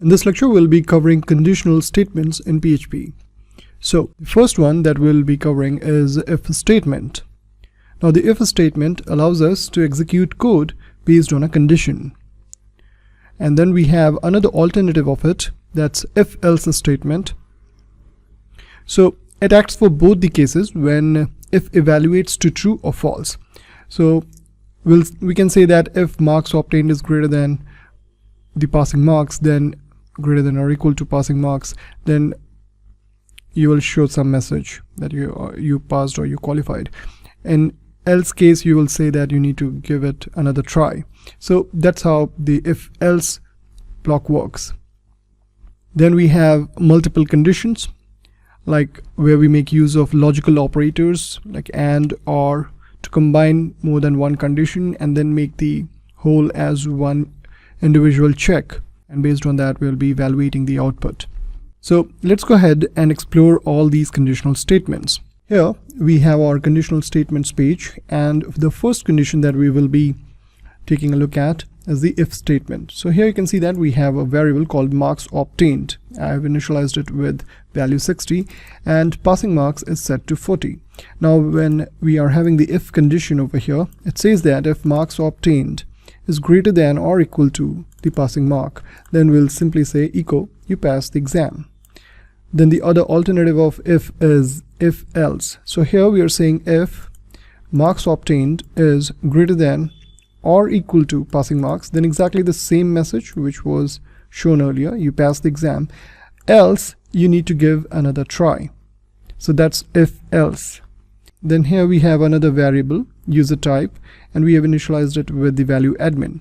In this lecture, we'll be covering conditional statements in PHP. So the first one that we'll be covering is if statement. Now the if statement allows us to execute code based on a condition. And then we have another alternative of it, that's if else statement. So it acts for both the cases when if evaluates to true or false. So we can say that if marks obtained is greater than the passing marks, then greater than or equal to passing marks, then you will show some message that you passed or you qualified. In else case, you will say that you need to give it another try. So that's how the if else block works. Then we have multiple conditions, like where we make use of logical operators like and, or, to combine more than one condition and then make the whole as one individual check, and based on that we'll be evaluating the output. So let's go ahead and explore all these conditional statements. Here we have our conditional statements page, and the first condition that we will be taking a look at is the if statement. So here you can see that we have a variable called marks obtained. I've initialized it with value 60 and passing marks is set to 40. Now when we are having the if condition over here, it says that if marks obtained is greater than or equal to the passing mark, then we'll simply say echo you passed the exam. Then the other alternative of if is if else. So here we are saying if marks obtained is greater than or equal to passing marks, then exactly the same message which was shown earlier, you passed the exam, else you need to give another try. So that's if else. Then here we have another variable user type, and we have initialized it with the value admin.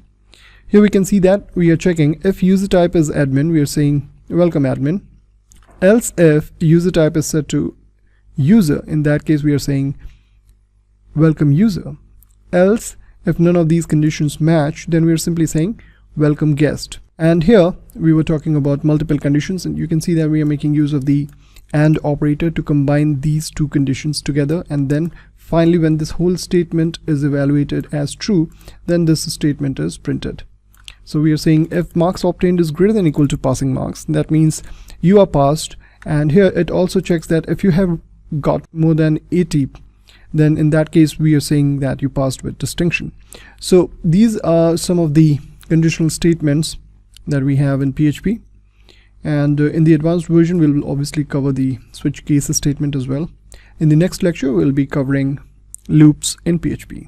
Here we can see that we are checking if user type is admin, we are saying welcome admin. Else if user type is set to user, in that case we are saying welcome user. Else if none of these conditions match, then we are simply saying welcome guest. And here we were talking about multiple conditions, and you can see that we are making use of the and operator to combine these two conditions together, and then finally when this whole statement is evaluated as true, then this statement is printed. So we are saying if marks obtained is greater than or equal to passing marks, that means you are passed. And here it also checks that if you have got more than 80, then in that case we are saying that you passed with distinction. So these are some of the conditional statements that we have in PHP, and in the advanced version we'll obviously cover the switch case statement as well. In the next lecture we'll be covering loops in PHP.